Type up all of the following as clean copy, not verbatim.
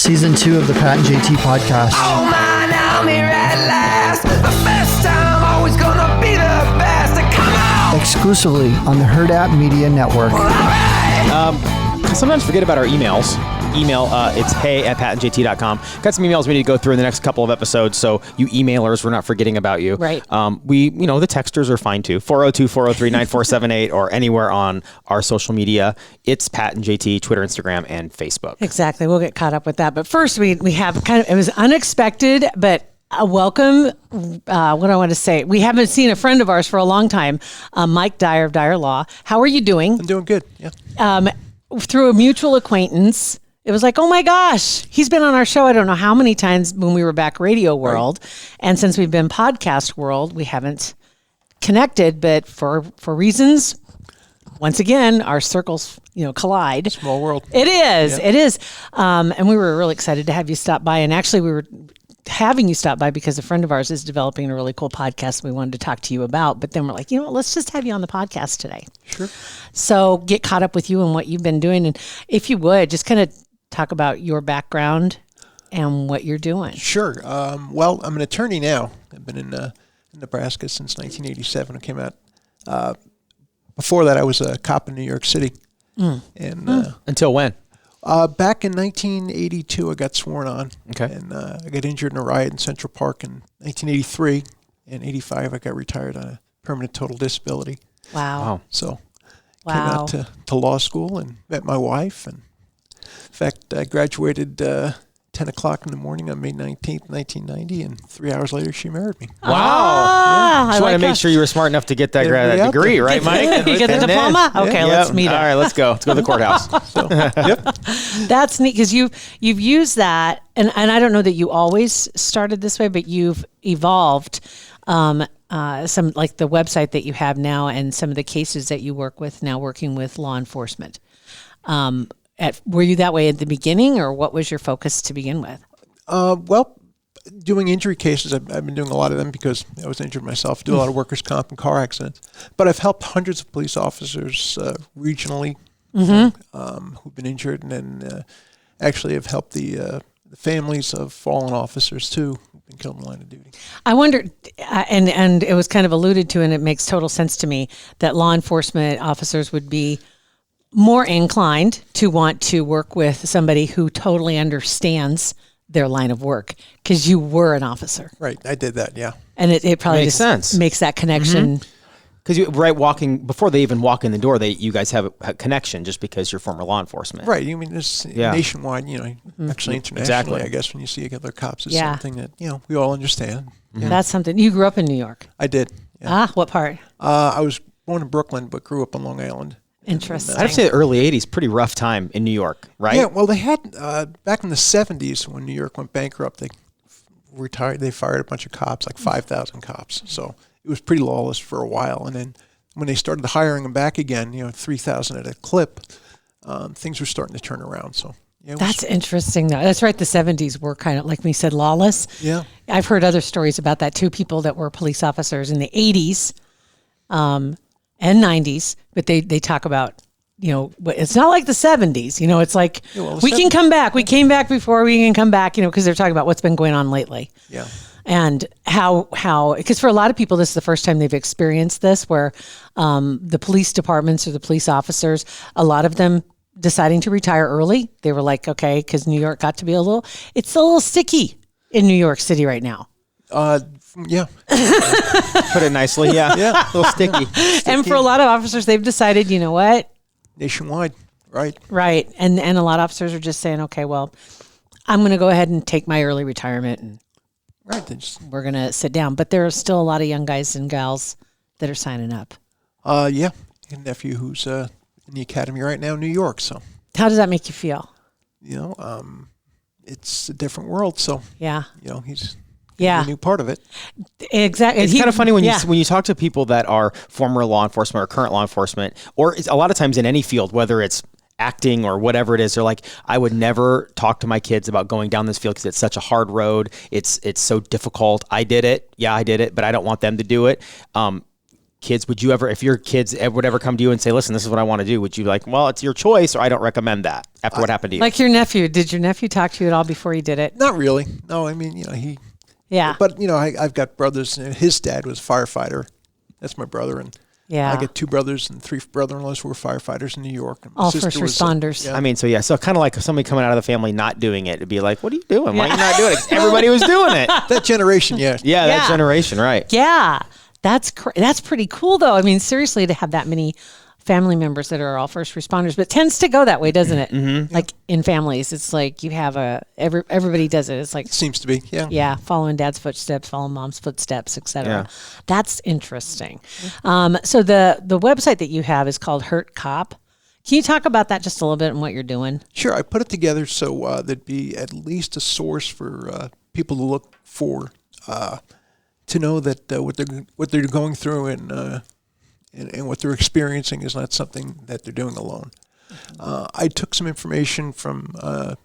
Season 2 of the Pat and JT podcast. Oh man, I'm here at last. The best time, always gonna be the best. Come on! Exclusively on the Hurrdat Media Network. Sometimes forget about our emails. It's hey@patandjt.com. Got some emails we need to go through in the next couple of episodes, so you emailers, we're not forgetting about you. Right. The texters are fine too. 402-403-9478 or anywhere on our social media. It's Pat and JT, Twitter, Instagram, and Facebook. Exactly. We'll get caught up with that. But first, we have it was unexpected, but a welcome. What do I want to say? We haven't seen a friend of ours for a long time, Mike Dyer of Dyer Law. How are you doing? I'm doing good. Yeah. Through a mutual acquaintance. It was like, oh my gosh, he's been on our show. I don't know how many times when we were back radio world. Right. And since we've been podcast world, we haven't connected, but for reasons, once again, our circles, collide. Small world. It is. Yeah. It is. And we were really excited to have you stop by. And actually we were having you stop by because a friend of ours is developing a really cool podcast we wanted to talk to you about. But then we're like, let's just have you on the podcast today. Sure. So get caught up with you and what you've been doing. And if you would, just kind of talk about your background and what you're doing. Sure. Well, I'm an attorney now. I've been in Nebraska since 1987. I came out. Before that, I was a cop in New York City. And Until when? Back in 1982, I got sworn on. Okay. And I got injured in a riot in Central Park in 1983. In 85, I got retired on a permanent total disability. Wow. So came out to law school and met my wife. And in fact, I graduated 10 o'clock in the morning on May 19th, 1990, and 3 hours later, she married me. Wow. Yeah. Just want to make sure you were smart enough to get that degree, right, Mike? You get the diploma? Okay, let's meet All up. right, let's go. Let's go to the courthouse. That's neat because you've used that, and I don't know that you always started this way, but you've evolved some like the website that you have now and some of the cases that you work with now working with law enforcement. Were you that way at the beginning, or what was your focus to begin with? Well, doing injury cases, I've been doing a lot of them because I was injured myself. Do a lot of workers' comp and car accidents. But I've helped hundreds of police officers regionally who've been injured, and then actually have helped the families of fallen officers too who've been killed in the line of duty. I wondered, and it was kind of alluded to, and it makes total sense to me, that law enforcement officers would be more inclined to want to work with somebody who totally understands their line of work because you were an officer. Right. I did that. Yeah. And it probably Makes sense. Makes that connection. Because before they even walk in the door, you guys have a connection just because you're former law enforcement. Right. I mean, it's nationwide, actually internationally, Exactly. I guess when you see other cops, it's Yeah. something that, we all understand. Yeah. That's something. You grew up in New York. I did. Yeah. What part? I was born in Brooklyn, but grew up on Long Island. Interesting. I'd say the early 80s, pretty rough time in New York, right? Yeah, well, they had, back in the 70s when New York went bankrupt, they fired a bunch of cops, like 5,000 cops. So it was pretty lawless for a while. And then when they started hiring them back again, 3,000 at a clip, things were starting to turn around. So that's interesting, though. That's right. The 70s were kind of, like we said, lawless. Yeah. I've heard other stories about that, too. People that were police officers in the 80s and 90s, but they talk about, it's not like the 70s. It's like, we can come back. We came back before, we can come back, because they're talking about what's been going on lately. Yeah. And how, because for a lot of people, this is the first time they've experienced this, where the police departments or the police officers, a lot of them deciding to retire early. They were like, okay, because New York got to be it's a little sticky in New York City right now. Yeah. Put it nicely. Yeah. A little sticky. And for a lot of officers, they've decided, you know what? Nationwide. Right. Right. And a lot of officers are just saying, okay, well, I'm going to go ahead and take my early retirement and we're going to sit down. But there are still a lot of young guys and gals that are signing up. Yeah. A nephew who's in the academy right now in New York. So how does that make you feel? It's a different world. So, he's a new part of it. Exactly. It's kind of funny when you talk to people that are former law enforcement or current law enforcement, or a lot of times in any field, whether it's acting or whatever it is, they're like, I would never talk to my kids about going down this field because it's such a hard road. It's so difficult. I did it. Yeah, I did it, but I don't want them to do it. kids, would you ever, if your kids would ever come to you and say, listen, this is what I want to do, would you like, well, it's your choice, or I don't recommend that after what happened to you? Like your nephew. Did your nephew talk to you at all before he did it? Not really. No, I mean, he. Yeah. But I've got brothers. And his dad was a firefighter. That's my brother, and Yeah. I get 2 brothers and 3 brother-in-laws who were firefighters in New York. And my All sister first was, responders. I mean, so kind of like somebody coming out of the family not doing it, it'd be like, what are you doing? Why are you not doing it? 'Cause everybody was doing it. that generation, yeah. Yeah, that Yeah. generation, right. Yeah. That's pretty cool, though. I mean, seriously, to have that many family members that are all first responders, but it tends to go that way, doesn't it? Mm-hmm. Like in families, it's like you have everybody does it. It's like, Seems to be, yeah. yeah, following dad's footsteps, following mom's footsteps, etc. Yeah. That's interesting. So the website that you have is called Hurt Cop. Can you talk about that just a little bit and what you're doing? Sure, I put it together so there'd be at least a source for people to look for, to know that what they're going through and what they're experiencing is not something that they're doing alone. I took some information from a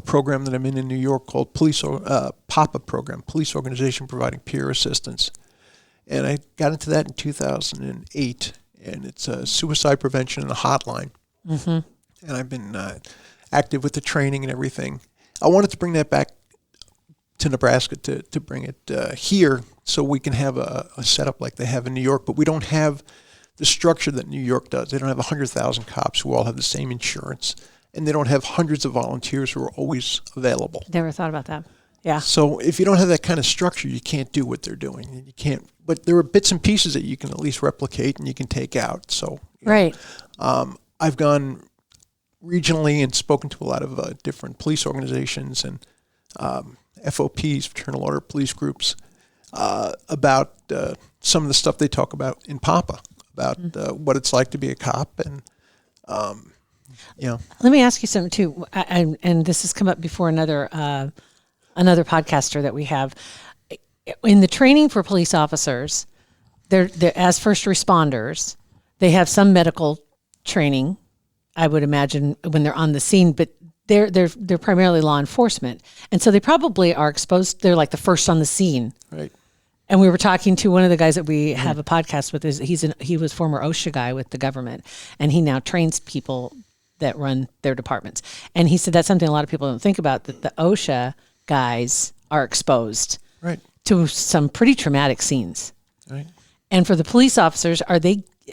program that I'm in New York called PAPA program, Police Organization Providing Peer Assistance, and I got into that in 2008, and it's a suicide prevention and a hotline. Mm-hmm. And I've been active with the training and everything. I wanted to bring that back to Nebraska to bring it here so we can have a setup like they have in New York, but we don't have the structure that New York does. They don't have 100,000 cops who all have the same insurance, and they don't have hundreds of volunteers who are always available. Never thought about that. Yeah. So if you don't have that kind of structure, you can't do what they're doing. You can't. But there are bits and pieces that you can at least replicate and you can take out. So Right. I've gone regionally and spoken to a lot of different police organizations and FOPs, fraternal order police groups, about some of the stuff they talk about in PAPA, about what it's like to be a cop. And, Let me ask you something too, and this has come up before another podcaster that we have. In the training for police officers, they're as first responders, they have some medical training, I would imagine, when they're on the scene, but they're primarily law enforcement, and so they probably are exposed. They're like the first on the scene, right. And we were talking to one of the guys that we have a podcast with. He was former OSHA guy with the government, and he now trains people that run their departments. And he said that's something a lot of people don't think about, that the OSHA guys are exposed Right. to some pretty traumatic scenes. Right. And for the police officers,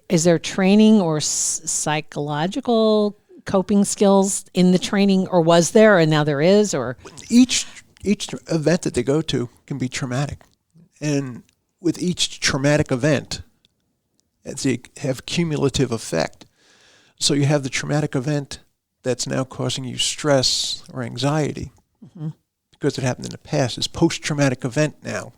is there training or psychological coping skills in the training, or was there and now there is? Or Each event that they go to can be traumatic. And with each traumatic event, they have cumulative effect. So you have the traumatic event that's now causing you stress or anxiety because it happened in the past. This post-traumatic event now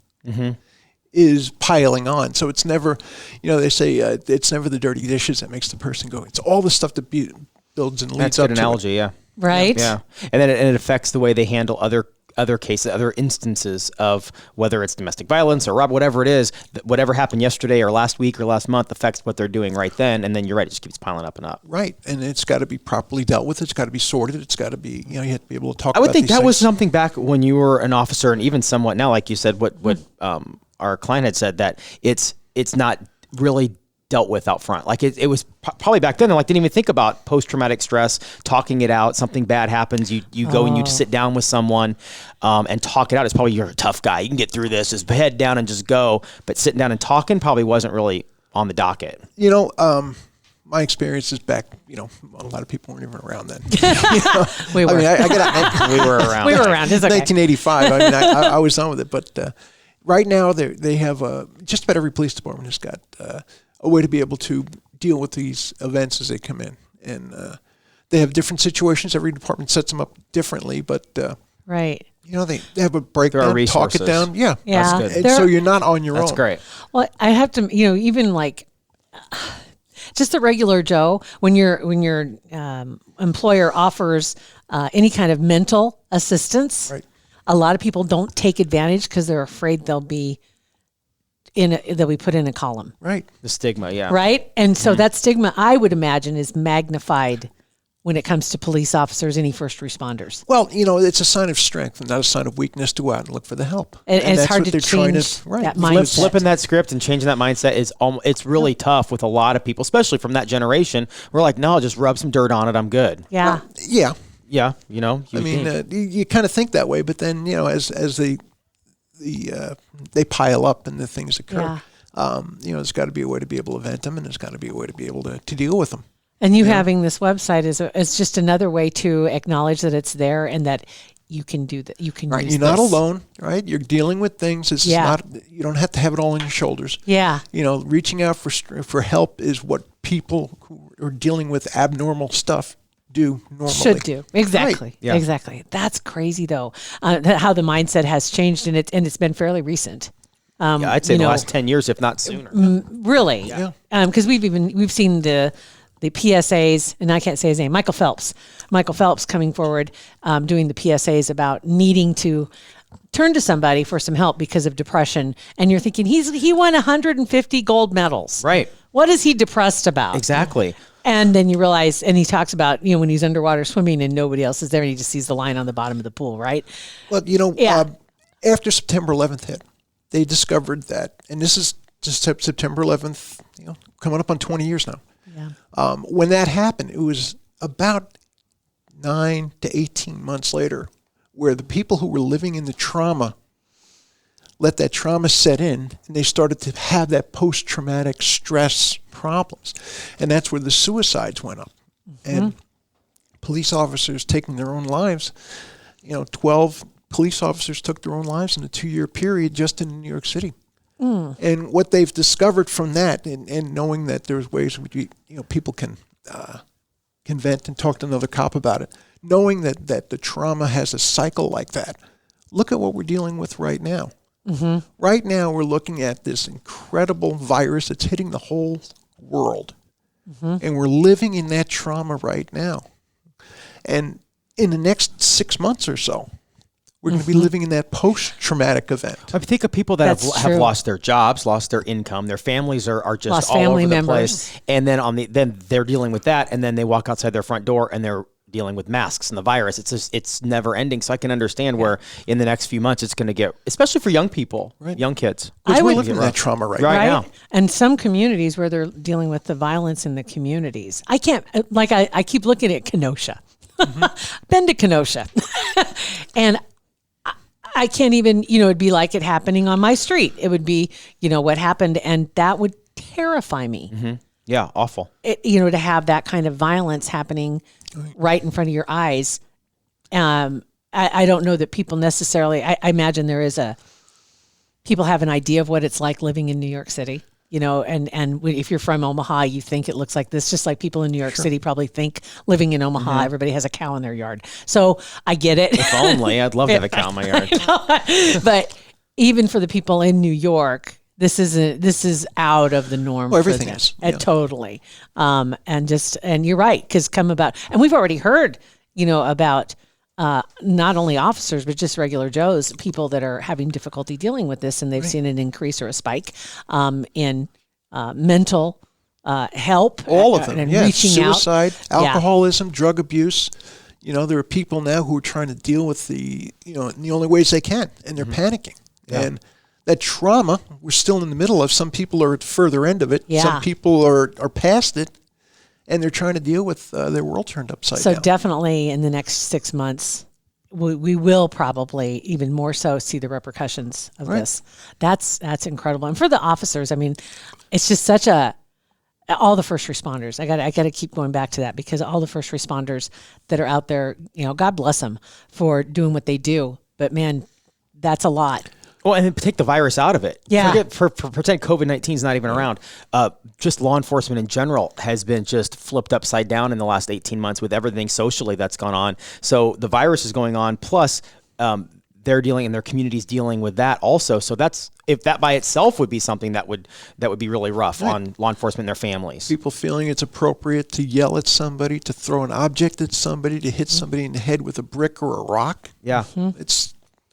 is piling on. So it's never, they say it's never the dirty dishes that makes the person go. It's all the stuff that builds and leads That's a up good to analogy, yeah. right? Yeah. And then it affects the way they handle other cases, other instances of whether it's domestic violence or whatever it is, whatever happened yesterday or last week or last month affects what they're doing right then. And then you're right, it just keeps piling up and up. Right, and it's got to be properly dealt with. It's got to be sorted. It's got to be, you have to be able to talk. I would about think these that was things. something back when you were an officer, and even somewhat now, like you said, what our client had said, that it's not really dealt with out front. Like it was probably back then, they didn't even think about post-traumatic stress, talking it out. Something bad happens, you go and you sit down with someone and talk it out. It's probably, you're a tough guy, you can get through this, just head down and just go. But sitting down and talking probably wasn't really on the docket. My experience is back, a lot of people weren't even around then. We were. I got We were around. We were around. It's okay. 1985. I was done with it. But right now, they have just about every police department has got a way to be able to deal with these events as they come in. And they have different situations. Every department sets them up differently. But, Right. they have a breakdown, talk resources. it down. Yeah. Yeah. That's good. And so you're not on your own. That's great. Well, I have to, even like just the regular Joe, when your employer offers any kind of mental assistance, Right. a lot of people don't take advantage because they're afraid they'll be put in a column, Right. The stigma, yeah. right? And so that stigma, I would imagine, is magnified when it comes to police officers, any first responders. Well, it's a sign of strength and not a sign of weakness to go out and look for the help. And it's that's hard what to they're trying change that Flip, mindset. flipping that script and changing that mindset is it's really tough with a lot of people, especially from that generation. We're like, no, just rub some dirt on it. I'm good. Yeah. Yeah. Yeah, You kind of think that way, but then as they pile up and the things occur, there's got to be a way to be able to vent them, and there's got to be a way to be able to deal with them. And you having this website is just another way to acknowledge that it's there and that you can do that. You can Right, use you're not this. alone. Right, you're dealing with things. It's not. You don't have to have it all on your shoulders. Yeah. Reaching out for help is what people who are dealing with abnormal stuff do normally. Should do. Exactly. Right. Yeah. Exactly. That's crazy though. How the mindset has changed, and it's been fairly recent. I'd say the last 10 years, if not sooner. Really? Yeah. Because we've seen the PSAs, and I can't say his name, Michael Phelps coming forward, doing the PSAs about needing to turn to somebody for some help because of depression. And you're thinking, he won 150 gold medals. Right. What is he depressed about? Exactly. And then you realize, and he talks about, when he's underwater swimming and nobody else is there and he just sees the line on the bottom of the pool, right? Well, after September 11th hit, they discovered that, and this is just September 11th, coming up on 20 years now. Yeah. When that happened, it was about 9 to 18 months later where the people who were living in the trauma let that trauma set in, and they started to have that post-traumatic stress problems. And that's where the suicides went up. Mm-hmm. And police officers taking their own lives, 12 police officers took their own lives in a 2-year period just in New York City. And what they've discovered from that, and knowing that there's ways in which people can vent and talk to another cop about it, knowing that the trauma has a cycle like that. Look at what we're dealing with right now. Mm-hmm. Right now, we're looking at this incredible virus that's hitting the whole world, and we're living in that trauma right now. And in the next 6 months or so, we're going to be living in that post-traumatic event. I think of people that That's have true. lost their jobs, lost their income, their families are just Lost all family over the members. place, and then they're dealing with that, and then they walk outside their front door and they're dealing with masks and the virus. It's never ending. So I can understand where in the next few months it's going to get, especially for young people, young kids. Because we're would- living in that trauma right Right. now. now. And some communities where they're dealing with the violence in the communities. I can't, I keep looking at Kenosha. Been to Kenosha. And I can't even, it'd be like it happening on my street. It would be, what happened, and that would terrify me. Mm-hmm. Yeah, awful. To have that kind of violence happening right in front of your eyes. I don't know that people necessarily, I imagine people have an idea of what it's like living in New York City. And if you're from Omaha, you think it looks like this, just like people in New York City probably think living in Omaha, everybody has a cow in their yard. So I get it. If only. I'd love to have a cow in my yard. But even for the people in New York, this is out of the norm. Well, for everything them. is, yeah. Totally. And you're right, because and we've already heard, about not only officers, but just regular Joes, people that are having difficulty dealing with this, and they've seen an increase or a spike in mental help. All of them, and yeah. reaching out. Suicide, alcoholism, drug abuse. There are people now who are trying to deal with in the only ways they can, and they're panicking. Yeah. And that trauma, we're still in the middle of. Some people are at the further end of it. Yeah. Some people are past it, and they're trying to deal with their world turned upside down. So definitely in the next 6 months, we will probably even more so see the repercussions of this. That's incredible. And for the officers, I mean, it's just all the first responders. I got to keep going back to that, because all the first responders that are out there, God bless them for doing what they do. But man, that's a lot. Well, and then take the virus out of it. Yeah. Pretend COVID-19 is not even around. Just law enforcement in general has been just flipped upside down in the last 18 months with everything socially that's gone on. So the virus is going on, plus they're dealing, and their communities dealing with that also. So if that by itself would be something that would be really rough on law enforcement and their families. People feeling it's appropriate to yell at somebody, to throw an object at somebody, to hit somebody in the head with a brick or a rock. Yeah.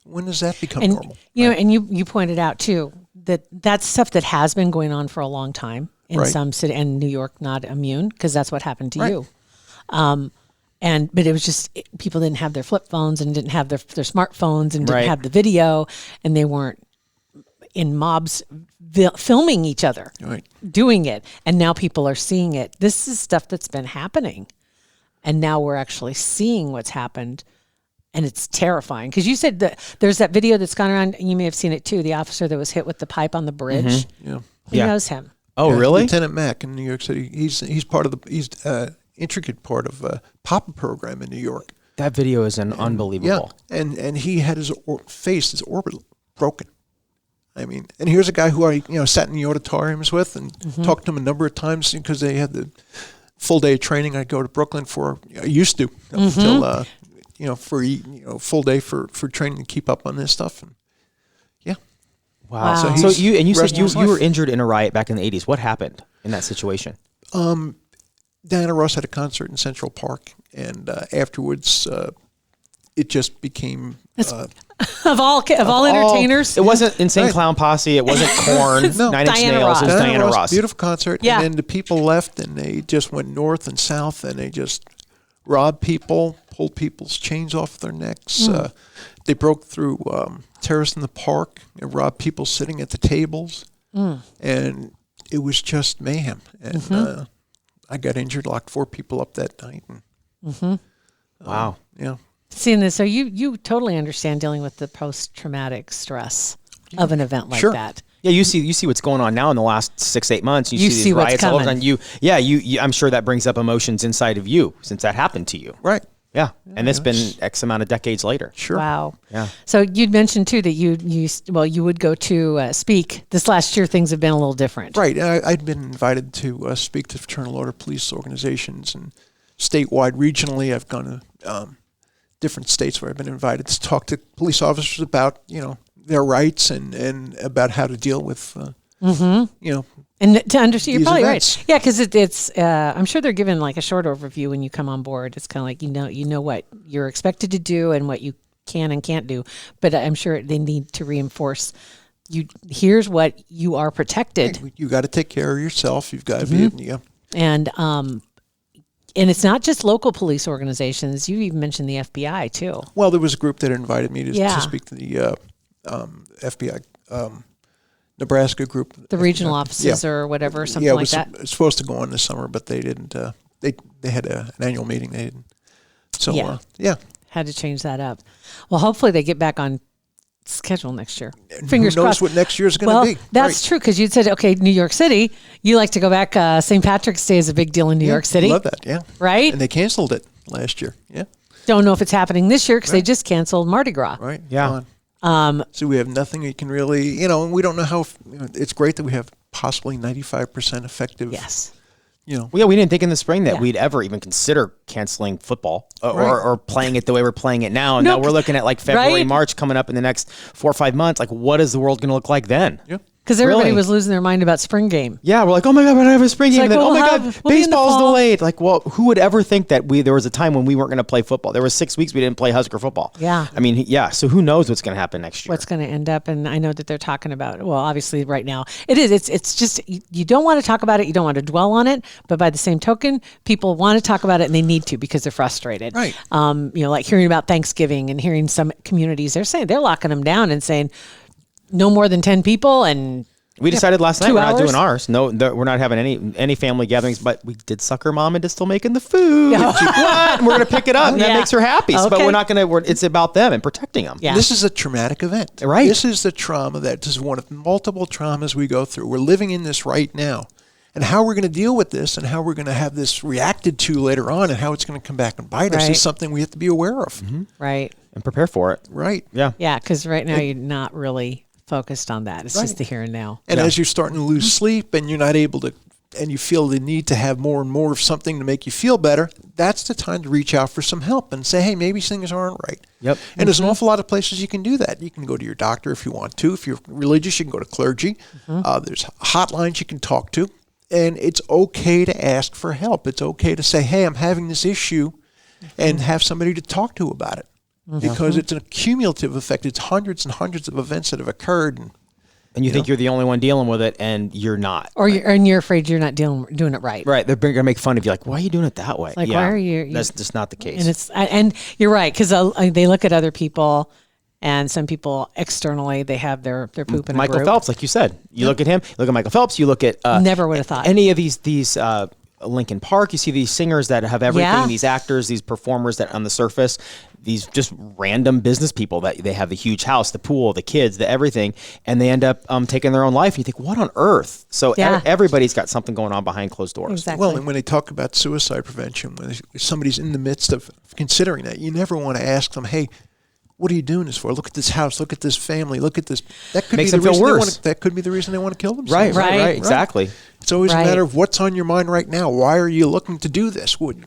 When does that become And normal? and you pointed out too that that's stuff that has been going on for a long time in some city, and New York not immune, because that's what happened to you. but it was just people didn't have their flip phones and didn't have their smartphones and didn't Right. have the video, and they weren't in mobs filming each other Right. doing it. And now people are seeing it. This is stuff that's been happening, and now we're actually seeing what's happened. And it's terrifying because you said that there's that video that's gone around, and you may have seen it too. The officer that was hit with the pipe on the bridge. Yeah. Who Yeah. knows him? Oh, Yeah, really? Lieutenant Mack in New York City. He's part of the intricate part of a PAPA program in New York. That video is unbelievable. Yeah, and he had his face, his orbit broken. I mean, and here's a guy who I sat in the auditoriums with and talked to him a number of times because they had the full day of training. I'd go to Brooklyn for. I used to until for full day for training to keep up on this stuff. And yeah, Wow. Wow. So he's you said resting his you were life. injured in a riot back in the 80s. What happened in that situation? Diana Ross had a concert in Central Park, and afterwards, it just became. Of all entertainers, It wasn't Insane Right. Clown Posse. It wasn't Korn, No. Nine Inch Diana Nails. Ross. It was Diana Ross. Beautiful concert. Yeah. And then the people left, and they just went north and south, and they just robbed people, pulled people's chains off their necks. They broke through terrace in the park and robbed people sitting at the tables. And it was just mayhem. And I got injured, locked 4 people up that night. And, Wow. yeah. seeing this, so you totally understand dealing with the post-traumatic stress of an event like Sure. that. Yeah, you see what's going on now in the last 6-8 months. You You see see these what's riots all over. coming. And you, I'm sure that brings up emotions inside of you since that happened to you. Right. Yeah, and it's been X amount of decades later. Sure. Wow. Yeah. So you'd mentioned too that you would go to speak. This last year, things have been a little different. Right. I'd been invited to speak to fraternal order police organizations and statewide, regionally. I've gone to different states where I've been invited to talk to police officers about, their rights and about how to deal with, And to understand, you're These probably events. right. Yeah, because it's. I'm sure they're given like a short overview when you come on board. It's kind of like you know what you're expected to do and what you can and can't do. But I'm sure they need to reinforce. Here's what you are protected, you got to take care of yourself. You've got to be, and it's not just local police organizations. You even mentioned the FBI too. Well, there was a group that invited me to Yeah. speak to the FBI, Nebraska group. The regional FBI. offices Yeah. or whatever, something Yeah, it like was that. it's supposed to go on this summer, but they didn't. They had an annual meeting. They didn't. So Yeah. yeah. Had to change that up. Well, hopefully they get back on schedule next year. Fingers Who knows crossed. what next year's going to Well, be? that's true because you said, okay, New York City. You like to go back. St. Patrick's Day is a big deal in New York City, Love that. Yeah. right? And they canceled it last year. Yeah. Don't know if it's happening this year because they just canceled Mardi Gras. Right. Yeah. So we have nothing you can really, and we don't know how. It's great that we have possibly 95% effective. Yes. Well, yeah, we didn't think in the spring that Yeah. we'd ever even consider canceling football or, Right. or playing it the way we're playing it now. And No, now we're looking at like February, right? March coming up in the next 4 or 5 months. Like, what is the world going to look like then? Yeah. Because everybody Really? was losing their mind about spring game. Yeah, we're like, oh my God, we're gonna have a spring game. like, And then, well, oh my we'll God, have- we'll be in the baseball's fall. delayed. Like, well, who would ever think that there was a time when we weren't going to play football? There was 6 weeks we didn't play Husker football. Yeah. I mean, yeah. So who knows what's going to happen next year? What's going to end up? And I know that they're talking about. Well, obviously, right now it is. It's just you don't want to talk about it. You don't want to dwell on it. But by the same token, people want to talk about it and they need to because they're frustrated. Right. Like hearing about Thanksgiving and hearing some communities they're locking them down and saying no more than 10 people and. We decided last night 2 we're not hours? doing ours. No, we're not having any family gatherings. But we did sucker mom into still making the food. And we're going to pick it up, and that Yeah. makes her happy. But Okay. we're not going to. It's about them and protecting them. Yeah. This is a traumatic event. Right. This is the trauma that is one of multiple traumas we go through. We're living in this right now. And how we're going to deal with this and how we're going to have this reacted to later on and how it's going to come back and bite us Right. is something we have to be aware of. Right. And prepare for it. Right. Yeah. Yeah. Because right now you're not really focused on that. It's just the here and now. And as you're starting to lose sleep and you're not able to, and you feel the need to have more and more of something to make you feel better, that's the time to reach out for some help and say, hey, maybe things aren't right. Yep. And there's an awful lot of places you can do that. You can go to your doctor if you want to. If you're religious, you can go to clergy. There's hotlines you can talk to. And it's okay to ask for help. It's okay to say, hey, I'm having this issue, and have somebody to talk to about it. Because it's a cumulative effect. It's hundreds and hundreds of events that have occurred. And And you think you're the only one dealing with it, and you're not. Or you're afraid you're not doing it right. Right. They're going to make fun of you. Like, why are you doing it that way? Like, why are you? That's just not the case. And you're right, because they look at other people, and some people externally, they have their poop in a Michael group. Phelps, like you said, you look at him, you look at Michael Phelps, you look at Never would have thought. any of these Linkin Park. You see these singers that have everything, Yeah. these actors, these performers that on the surface, these just random business people that they have the huge house, the pool, the kids, the everything, and they end up taking their own life. And you think, what on earth? So Yeah. everybody's got something going on behind closed doors. Exactly. Well, and when they talk about suicide prevention, when somebody's in the midst of considering that, you never want to ask them, hey, what are you doing this for? Look at this house. Look at this family. Look at this. That could Makes be the them feel reason worse. that could be the reason they want to kill themselves. Right. Exactly. It's always Right. a matter of what's on your mind right now. Why are you looking to do this? What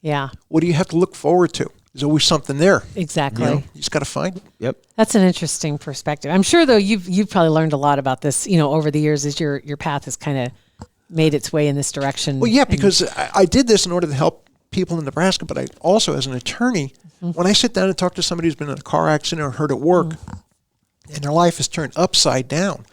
Yeah, what do you have to look forward to? There's always something there. exactly. You just got to find it. Yep. That's an interesting perspective. I'm sure, though, you've probably learned a lot about this, over the years as your path has kind of made its way in this direction. Well, yeah, because I did this in order to help people in Nebraska, but I also, as an attorney, when I sit down and talk to somebody who's been in a car accident or hurt at work, and their life is turned upside down,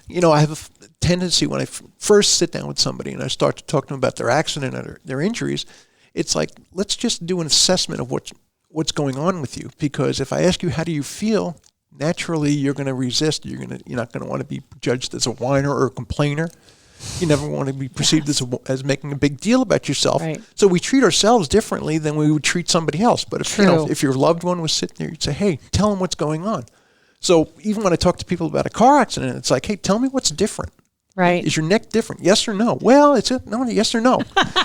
I have a tendency when I first sit down with somebody and I start to talk to them about their accident or their injuries, it's like, let's just do an assessment of what's going on with you. Because if I ask you, how do you feel? Naturally, you're going to resist. You're not going to want to be judged as a whiner or a complainer. You never want to be perceived as making a big deal about yourself. Right. So we treat ourselves differently than we would treat somebody else. But if True. if your loved one was sitting there, you'd say, "Hey, tell them what's going on." So even when I talk to people about a car accident, it's like, "Hey, tell me what's different. Right. Is your neck different? Yes or no?" Well, no, yes or no.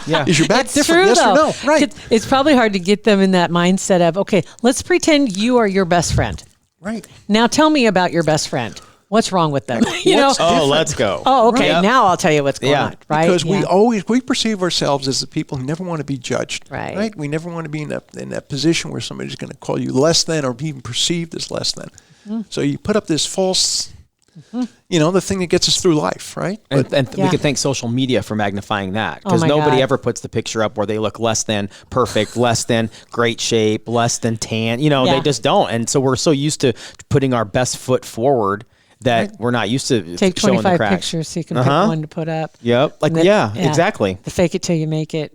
Yeah. Is your back It's different? true, Yes though. or no? Right. It's probably hard to get them in that mindset of, okay, let's pretend you are your best friend. Right. Now tell me about your best friend. What's wrong with them? Let's go. Oh, okay. Right. Now I'll tell you what's going Yeah. on. Right. Because Yeah. we perceive ourselves as the people who never want to be judged. Right. We never want to be in that position where somebody's going to call you less than or be even perceived as less than. So you put up this false, the thing that gets us through life, right? And Yeah. we could thank social media for magnifying that, because my nobody God. ever puts the picture up where they look less than perfect, less than great shape, less than tan. They just don't. And so we're so used to putting our best foot forward that we're not used to Take showing the 25 cracks. pictures so you can pick one to put up. Yep. Like, And yeah, then- exactly. The fake it till you make it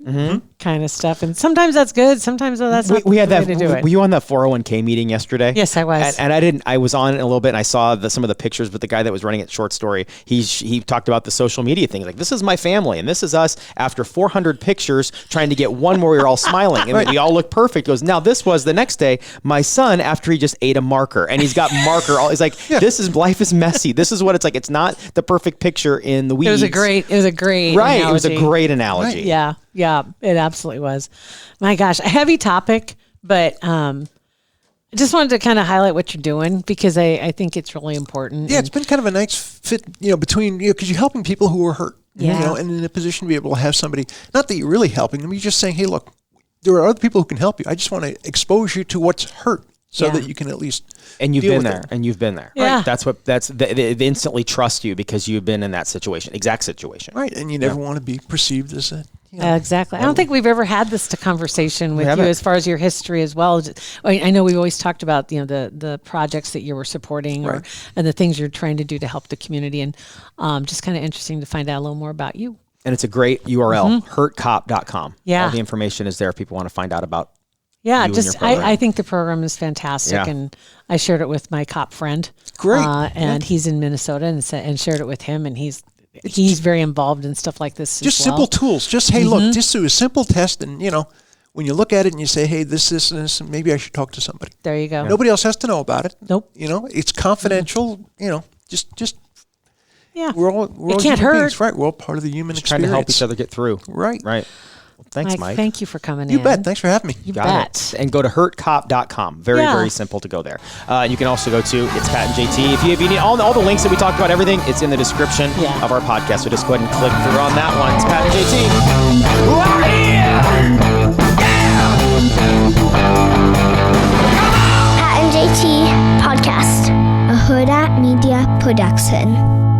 kind of stuff. And sometimes that's good. Sometimes that's not We had the that. way to do it. Were you on that 401k meeting yesterday? Yes, I was. And I didn't. I was on it a little bit, and I saw some of the pictures. But the guy that was running it, Short Story, he talked about the social media thing. Like, this is my family, and this is us after 400 pictures trying to get one where we're all smiling, and we all look perfect. He goes, now this was the next day. My son, after he just ate a marker, and he's got marker. He's like, this is life is messy. This is what it's like. It's not the perfect picture in the weeds. It was a great right. analogy. It was a great analogy. Right. Yeah, it absolutely was. My gosh, a heavy topic, but I just wanted to kind of highlight what you're doing because I think it's really important. Yeah, it's been kind of a nice fit, between, because you're helping people who are hurt, Yeah. and in a position to be able to have somebody, not that you're really helping them, you're just saying, hey, look, there are other people who can help you. I just want to expose you to what's hurt so that you can at least And you've deal been with there, it. and you've been there. Yeah. Right. They instantly trust you because you've been in that exact situation. Right, and you never want to be perceived as a, Exactly. I don't think we've ever had this conversation with you haven't. as far as your history as well. I know we've always talked about the projects that you were supporting and the things you're trying to do to help the community, and just kind of interesting to find out a little more about you. And it's a great URL, hurtcop.com. Yeah. All the information is there if people want to find out about Yeah, you and your just program. I think the program is fantastic, Yeah. and I shared it with my cop friend. Great. And he's in Minnesota, and shared it with him, and he's very involved in stuff like this. just as well. simple tools. Just, hey, look, just do a simple test, and, when you look at it and you say, hey, this, and this, and maybe I should talk to somebody. There you go. Nobody else has to know about it. Nope. It's confidential, just Yeah, we're all it can't human hurt. beings, right? We're all part of the human trying experience. to help each other get through. Right. Right. Well, thanks, Mike. Thank you for coming You in. bet. Thanks for having me. You Got bet. it. And go to hurtcop.com. Very, Yeah. very simple to go there. You can also go to It's Pat and JT. If you need all the links that we talked about, everything, it's in the description Yeah. of our podcast. So just go ahead and click through on that one. It's Pat and JT. Right here. Pat and JT Podcast, a Hurrdat Media Production.